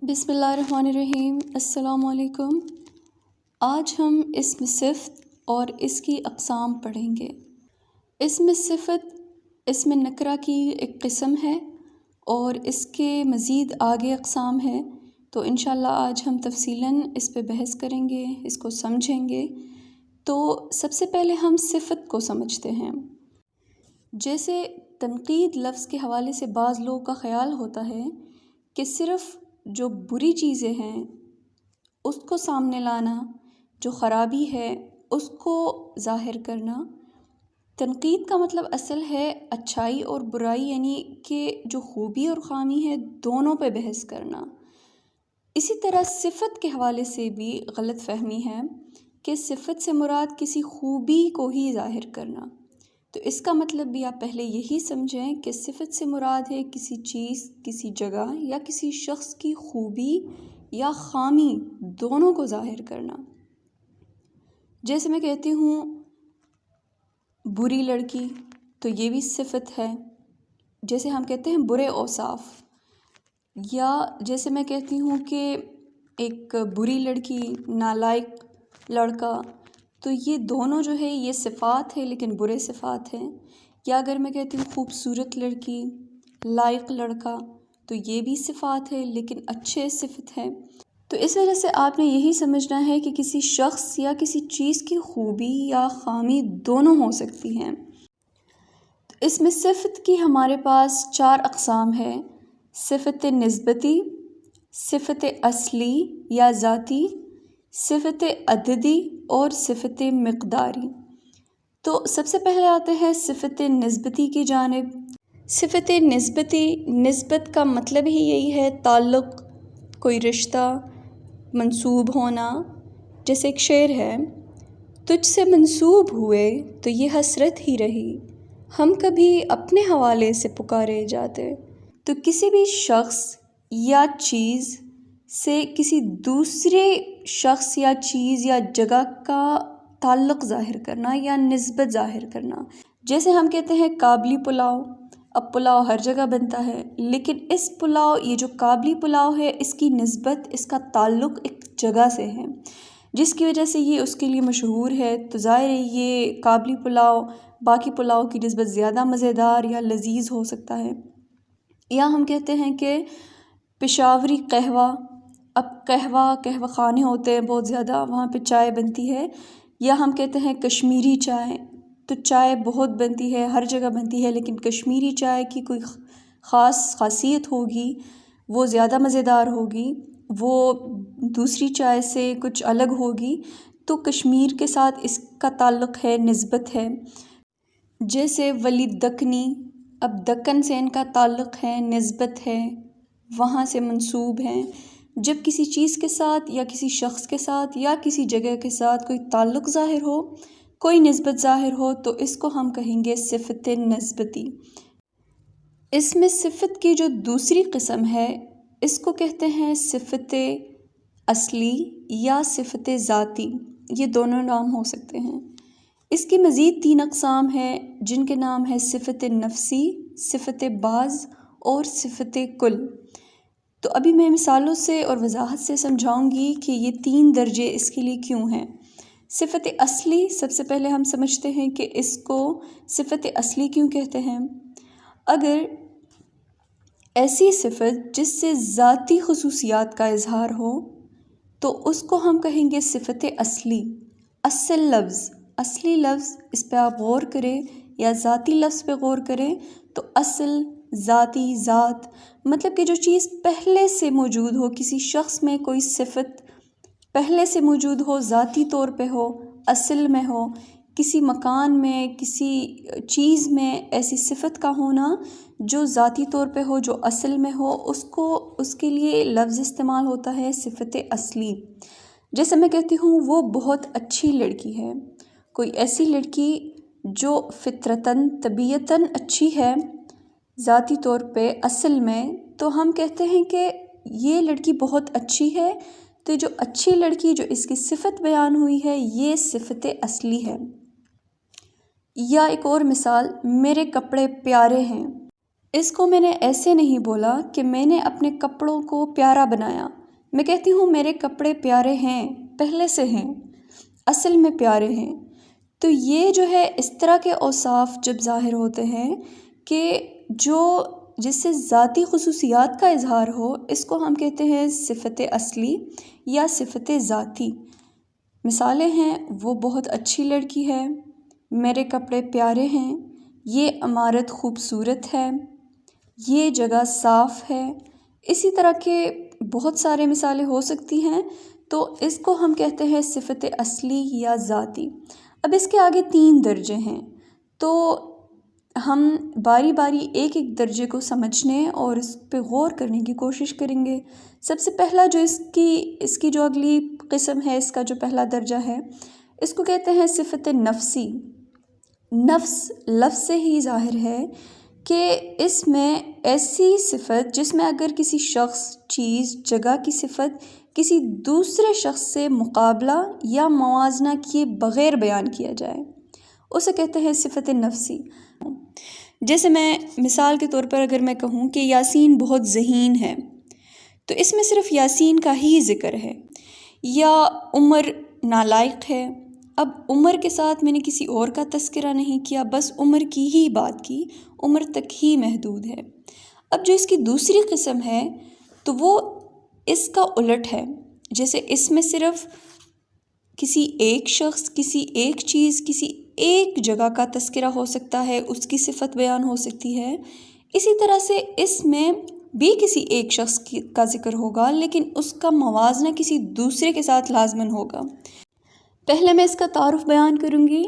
بسم اللہ الرحمن الرحیم۔ السلام علیکم۔ آج ہم اسم صفت اور اس کی اقسام پڑھیں گے۔ اسم صفت اسم نکرہ کی ایک قسم ہے اور اس کے مزید آگے اقسام ہے، تو انشاءاللہ آج ہم تفصیلاً اس پہ بحث کریں گے، اس کو سمجھیں گے۔ تو سب سے پہلے ہم صفت کو سمجھتے ہیں۔ جیسے تنقید لفظ کے حوالے سے بعض لوگوں کا خیال ہوتا ہے کہ صرف جو بری چیزیں ہیں اس کو سامنے لانا، جو خرابی ہے اس کو ظاہر کرنا۔ تنقید کا مطلب اصل ہے اچھائی اور برائی، یعنی کہ جو خوبی اور خامی ہے دونوں پہ بحث کرنا۔ اسی طرح صفت کے حوالے سے بھی غلط فہمی ہے کہ صفت سے مراد کسی خوبی کو ہی ظاہر کرنا۔ تو اس کا مطلب بھی آپ پہلے یہی سمجھیں کہ صفت سے مراد ہے کسی چیز، کسی جگہ یا کسی شخص کی خوبی یا خامی دونوں کو ظاہر کرنا۔ جیسے میں کہتی ہوں بری لڑکی، تو یہ بھی صفت ہے۔ جیسے ہم کہتے ہیں برے اوصاف، یا جیسے میں کہتی ہوں کہ ایک بری لڑکی، نالائق لڑکا، تو یہ دونوں جو ہے یہ صفات ہے لیکن برے صفات ہیں۔ یا اگر میں کہتی ہوں خوبصورت لڑکی، لائق لڑکا، تو یہ بھی صفات ہے لیکن اچھے صفت ہے۔ تو اس وجہ سے آپ نے یہی سمجھنا ہے کہ کسی شخص یا کسی چیز کی خوبی یا خامی دونوں ہو سکتی ہیں۔ اس میں صفت کی ہمارے پاس 4 اقسام ہے: صفت نسبتی، صفت اصلی یا ذاتی، صفت عددی اور صفت مقداری۔ تو سب سے پہلے آتے ہیں صفت نسبتی کی جانب۔ صفت نسبتی، نسبت کا مطلب ہی یہی ہے تعلق، کوئی رشتہ، منسوب ہونا۔ جیسے ایک شعر ہے: تجھ سے منسوب ہوئے تو یہ حسرت ہی رہی، ہم کبھی اپنے حوالے سے پکارے جاتے۔ تو کسی بھی شخص یا چیز سے کسی دوسرے شخص یا چیز یا جگہ کا تعلق ظاہر کرنا یا نسبت ظاہر کرنا۔ جیسے ہم کہتے ہیں کابلی پلاؤ، اب پلاؤ ہر جگہ بنتا ہے، لیکن اس پلاؤ، یہ جو کابلی پلاؤ ہے، اس کی نسبت، اس کا تعلق ایک جگہ سے ہے جس کی وجہ سے یہ اس کے لیے مشہور ہے۔ تو ظاہر ہے یہ کابلی پلاؤ باقی پلاؤ کی نسبت زیادہ مزیدار یا لذیذ ہو سکتا ہے۔ یا ہم کہتے ہیں کہ پشاوری قہوہ، اب قہوہ خانے ہوتے ہیں بہت زیادہ، وہاں پہ چائے بنتی ہے۔ یا ہم کہتے ہیں کشمیری چائے، تو چائے بہت بنتی ہے، ہر جگہ بنتی ہے، لیکن کشمیری چائے کی کوئی خاص خاصیت ہوگی، وہ زیادہ مزیدار ہوگی، وہ دوسری چائے سے کچھ الگ ہوگی۔ تو کشمیر کے ساتھ اس کا تعلق ہے، نسبت ہے۔ جیسے ولی دکنی، اب دکن سے ان کا تعلق ہے، نسبت ہے، وہاں سے منسوب ہیں۔ جب کسی چیز کے ساتھ یا کسی شخص کے ساتھ یا کسی جگہ کے ساتھ کوئی تعلق ظاہر ہو، کوئی نسبت ظاہر ہو، تو اس کو ہم کہیں گے صفت نسبتی۔ اس میں صفت کی جو دوسری قسم ہے اس کو کہتے ہیں صفت اصلی یا صفت ذاتی، یہ دونوں نام ہو سکتے ہیں۔ اس کی مزید 3 اقسام ہیں جن کے نام ہے صفت نفسی، صفت بعض اور صفت کل۔ تو ابھی میں مثالوں سے اور وضاحت سے سمجھاؤں گی کہ یہ 3 درجے اس کے لیے کیوں ہیں۔ صفت اصلی، سب سے پہلے ہم سمجھتے ہیں کہ اس کو صفت اصلی کیوں کہتے ہیں۔ اگر ایسی صفت جس سے ذاتی خصوصیات کا اظہار ہو تو اس کو ہم کہیں گے صفت اصلی۔ اصل لفظ، اصلی لفظ، اس پہ آپ غور کریں، یا ذاتی لفظ پہ غور کریں، تو اصل، ذاتی، ذات، مطلب کہ جو چیز پہلے سے موجود ہو، کسی شخص میں کوئی صفت پہلے سے موجود ہو، ذاتی طور پہ ہو، اصل میں ہو، کسی مکان میں، کسی چیز میں ایسی صفت کا ہونا جو ذاتی طور پہ ہو، جو اصل میں ہو، اس کے لیے لفظ استعمال ہوتا ہے صفت اصلی۔ جیسے میں کہتی ہوں وہ بہت اچھی لڑکی ہے، کوئی ایسی لڑکی جو فطرتاً، طبیعتاً اچھی ہے ذاتی طور پہ، اصل میں، تو ہم کہتے ہیں کہ یہ لڑکی بہت اچھی ہے۔ تو جو اچھی لڑکی، جو اس کی صفت بیان ہوئی ہے، یہ صفت اصلی ہے۔ یا ایک اور مثال، میرے کپڑے پیارے ہیں، اس کو میں نے ایسے نہیں بولا کہ میں نے اپنے کپڑوں کو پیارا بنایا. میں کہتی ہوں میرے کپڑے پیارے ہیں، پہلے سے ہیں، اصل میں پیارے ہیں. تو یہ جو ہے اس طرح کے اوصاف جب ظاہر ہوتے ہیں کہ جس سے ذاتی خصوصیات کا اظہار ہو، اس کو ہم کہتے ہیں صفت اصلی یا صفت ذاتی. مثالیں ہیں، وہ بہت اچھی لڑکی ہے، میرے کپڑے پیارے ہیں، یہ عمارت خوبصورت ہے، یہ جگہ صاف ہے. اسی طرح کے بہت سارے مثالیں ہو سکتی ہیں. تو اس کو ہم کہتے ہیں صفت اصلی یا ذاتی. اب اس کے آگے 3 درجے ہیں، تو ہم باری باری ایک ایک درجے کو سمجھنے اور اس پہ غور کرنے کی کوشش کریں گے. سب سے پہلا جو اس کی جو اگلی قسم ہے، اس کا جو پہلا درجہ ہے، اس کو کہتے ہیں صفت نفسی. نفس لفظ سے ہی ظاہر ہے کہ اس میں ایسی صفت جس میں اگر کسی شخص، چیز، جگہ کی صفت کسی دوسرے شخص سے مقابلہ یا موازنہ کیے بغیر بیان کیا جائے، اسے کہتے ہیں صفت نفسی. جیسے میں مثال کے طور پر اگر میں کہوں کہ یاسین بہت ذہین ہے، تو اس میں صرف یاسین کا ہی ذکر ہے. یا عمر نالائق ہے، اب عمر کے ساتھ میں نے کسی اور کا تذکرہ نہیں کیا، بس عمر کی ہی بات کی، عمر تک ہی محدود ہے. اب جو اس کی دوسری قسم ہے تو وہ اس کا الٹ ہے. جیسے اس میں صرف کسی ایک شخص، کسی ایک چیز، کسی ایک جگہ کا تذکرہ ہو سکتا ہے، اس کی صفت بیان ہو سکتی ہے. اسی طرح سے اس میں بھی کسی ایک شخص کا ذکر ہوگا، لیکن اس کا موازنہ کسی دوسرے کے ساتھ لازماً ہوگا. پہلے میں اس کا تعارف بیان کروں گی.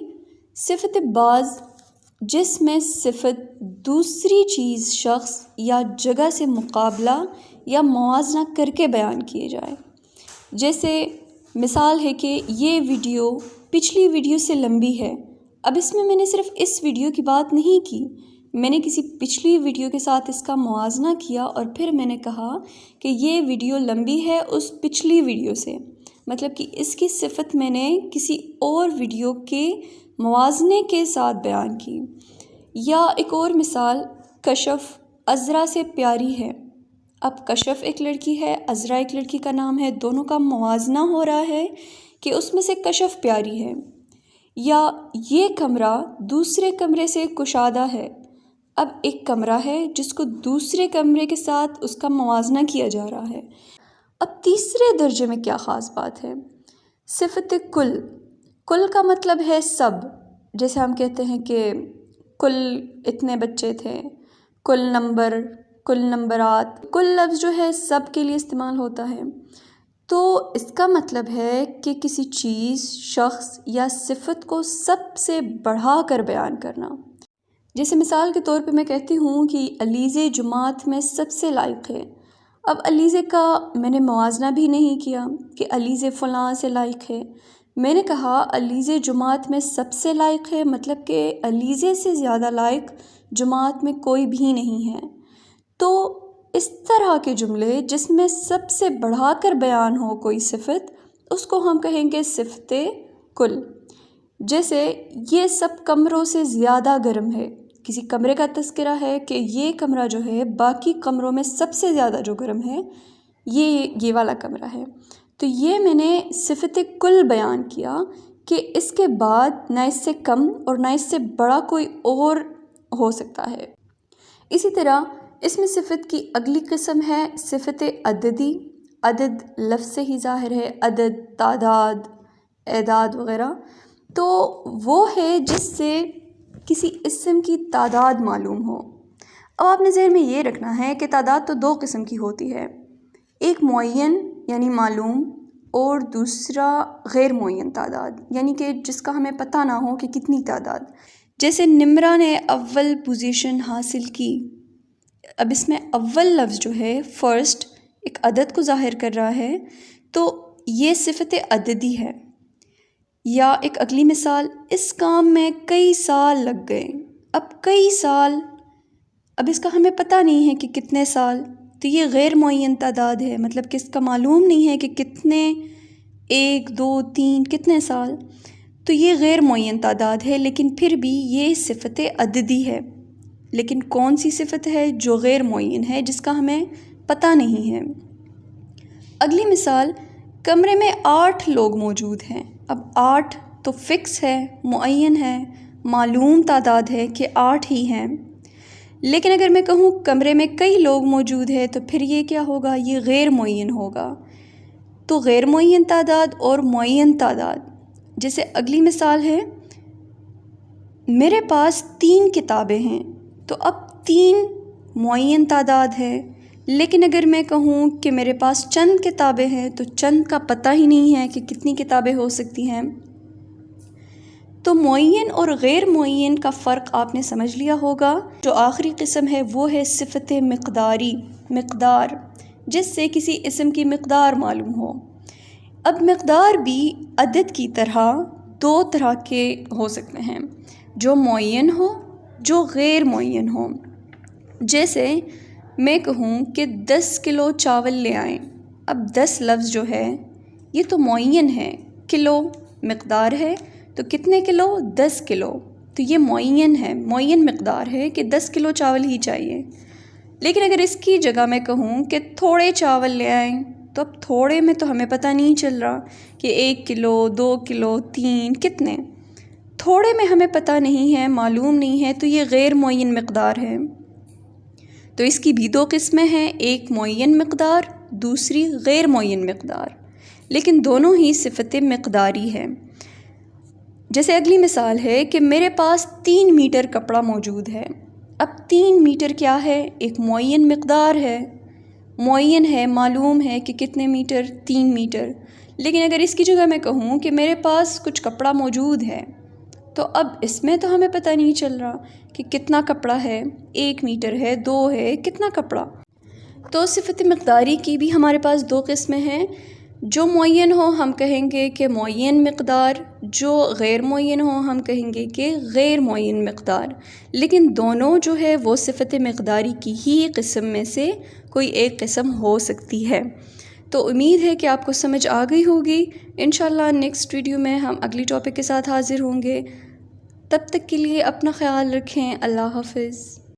صفت بعض، جس میں صفت دوسری چیز، شخص یا جگہ سے مقابلہ یا موازنہ کر کے بیان کیے جائے. جیسے مثال ہے کہ یہ ویڈیو پچھلی ویڈیو سے لمبی ہے. اب اس میں نے صرف اس ویڈیو کی بات نہیں کی، میں نے کسی پچھلی ویڈیو کے ساتھ اس کا موازنہ کیا اور پھر میں نے کہا کہ یہ ویڈیو لمبی ہے اس پچھلی ویڈیو سے. مطلب کہ اس کی صفت میں نے کسی اور ویڈیو کے موازنے کے ساتھ بیان کی. یا ایک اور مثال، کشف عذرا سے پیاری ہے. اب کشف ایک لڑکی ہے، عذرا ایک لڑکی کا نام ہے، دونوں کا موازنہ ہو رہا ہے کہ اس میں سے کشف پیاری ہے. یا یہ کمرہ دوسرے کمرے سے کشادہ ہے. اب ایک کمرہ ہے جس کو دوسرے کمرے کے ساتھ اس کا موازنہ کیا جا رہا ہے. اب تیسرے درجے میں کیا خاص بات ہے؟ صفت کل. کل کا مطلب ہے سب. جیسے ہم کہتے ہیں کہ کل اتنے بچے تھے، کل نمبر، کل نمبرات. کل لفظ جو ہے سب کے لیے استعمال ہوتا ہے. تو اس کا مطلب ہے کہ کسی چیز، شخص یا صفت کو سب سے بڑھا کر بیان کرنا. جیسے مثال کے طور پہ میں کہتی ہوں کہ علیزے جماعت میں سب سے لائق ہے. اب علیزے کا میں نے موازنہ بھی نہیں کیا کہ علیزے فلاں سے لائق ہے. میں نے کہا علیزے جماعت میں سب سے لائق ہے، مطلب کہ علیزے سے زیادہ لائق جماعت میں کوئی بھی نہیں ہے. تو اس طرح کے جملے جس میں سب سے بڑھا کر بیان ہو کوئی صفت، اس کو ہم کہیں گے صفت کل. جیسے یہ سب کمروں سے زیادہ گرم ہے. کسی کمرے کا تذکرہ ہے کہ یہ کمرہ جو ہے باقی کمروں میں سب سے زیادہ جو گرم ہے یہ والا کمرہ ہے. تو یہ میں نے صفت کل بیان کیا کہ اس کے بعد نہ اس سے کم اور نہ اس سے بڑا کوئی اور ہو سکتا ہے. اسی طرح اس میں صفت کی اگلی قسم ہے صفت عددی. عدد لفظ سے ہی ظاہر ہے، عدد، تعداد، اعداد وغیرہ. تو وہ ہے جس سے کسی اسم کی تعداد معلوم ہو. اب آپ نے ذہن میں یہ رکھنا ہے کہ تعداد تو 2 قسم کی ہوتی ہے، ایک معین یعنی معلوم، اور دوسرا غیر معین تعداد، یعنی کہ جس کا ہمیں پتہ نہ ہو کہ کتنی تعداد. جیسے نمرہ نے اول پوزیشن حاصل کی. اب اس میں اول لفظ جو ہے فرسٹ ایک عدد کو ظاہر کر رہا ہے، تو یہ صفت عددی ہے. یا ایک اگلی مثال، اس کام میں کئی سال لگ گئے. اب کئی سال، اب اس کا ہمیں پتہ نہیں ہے کہ کتنے سال، تو یہ غیر معین تعداد ہے. مطلب کہ اس کا معلوم نہیں ہے کہ کتنے، 1 2 3 کتنے سال. تو یہ غیر معین تعداد ہے، لیکن پھر بھی یہ صفت عددی ہے. لیکن کون سی صفت ہے جو غیر معین ہے، جس کا ہمیں پتہ نہیں ہے۔ اگلی مثال، کمرے میں 8 لوگ موجود ہیں۔ اب 8 تو فکس ہے، معین ہے، معلوم تعداد ہے کہ 8 ہی ہیں۔ لیکن اگر میں کہوں کمرے میں کئی لوگ موجود ہیں تو پھر یہ کیا ہوگا؟ یہ غیر معین ہوگا۔ تو غیر معین تعداد اور معین تعداد، جیسے اگلی مثال ہے، میرے پاس 3 کتابیں ہیں، تو اب 3 معین تعداد ہے۔ لیکن اگر میں کہوں کہ میرے پاس چند کتابیں ہیں تو چند کا پتہ ہی نہیں ہے کہ کتنی کتابیں ہو سکتی ہیں۔ تو معین اور غیر معین کا فرق آپ نے سمجھ لیا ہوگا۔ جو آخری قسم ہے وہ ہے صفت مقداری، مقدار، جس سے کسی اسم کی مقدار معلوم ہو۔ اب مقدار بھی عدد کی طرح 2 طرح کے ہو سکتے ہیں، جو معین ہو، جو غیر معین ہو۔ جیسے میں کہوں کہ 10 کلو چاول لے آئیں، اب 10 لفظ جو ہے یہ تو معین ہے، کلو مقدار ہے، تو کتنے کلو؟ 10 کلو، تو یہ معین ہے، معین مقدار ہے کہ 10 کلو چاول ہی چاہیے۔ لیکن اگر اس کی جگہ میں کہوں کہ تھوڑے چاول لے آئیں، تو اب تھوڑے میں تو ہمیں پتہ نہیں چل رہا کہ 1 کلو، 2 کلو، 3 کتنے، تھوڑے میں ہمیں پتہ نہیں ہے، معلوم نہیں ہے، تو یہ غیر معین مقدار ہے۔ تو اس کی بھی 2 قسمیں ہیں، ایک معین مقدار، دوسری غیر معین مقدار، لیکن دونوں ہی صفت مقداری ہے۔ جیسے اگلی مثال ہے کہ میرے پاس 3 میٹر کپڑا موجود ہے۔ اب 3 میٹر کیا ہے؟ ایک معین مقدار ہے، معین ہے، معلوم ہے کہ کتنے میٹر؟ 3 میٹر۔ لیکن اگر اس کی جگہ میں کہوں کہ میرے پاس کچھ کپڑا موجود ہے، تو اب اس میں تو ہمیں پتہ نہیں چل رہا کہ کتنا کپڑا ہے، 1 میٹر ہے، 2 ہے، کتنا کپڑا۔ تو صفت مقداری کی بھی ہمارے پاس 2 قسمیں ہیں، جو معین ہو ہم کہیں گے کہ معین مقدار، جو غیر معین ہو ہم کہیں گے کہ غیر معین مقدار، لیکن دونوں جو ہے وہ صفت مقداری کی ہی قسم میں سے کوئی ایک قسم ہو سکتی ہے۔ تو امید ہے کہ آپ کو سمجھ آ گئی ہوگی۔ انشاءاللہ نیکسٹ ویڈیو میں ہم اگلی ٹاپک کے ساتھ حاضر ہوں گے۔ تب تک کے لیے اپنا خیال رکھیں۔ اللہ حافظ۔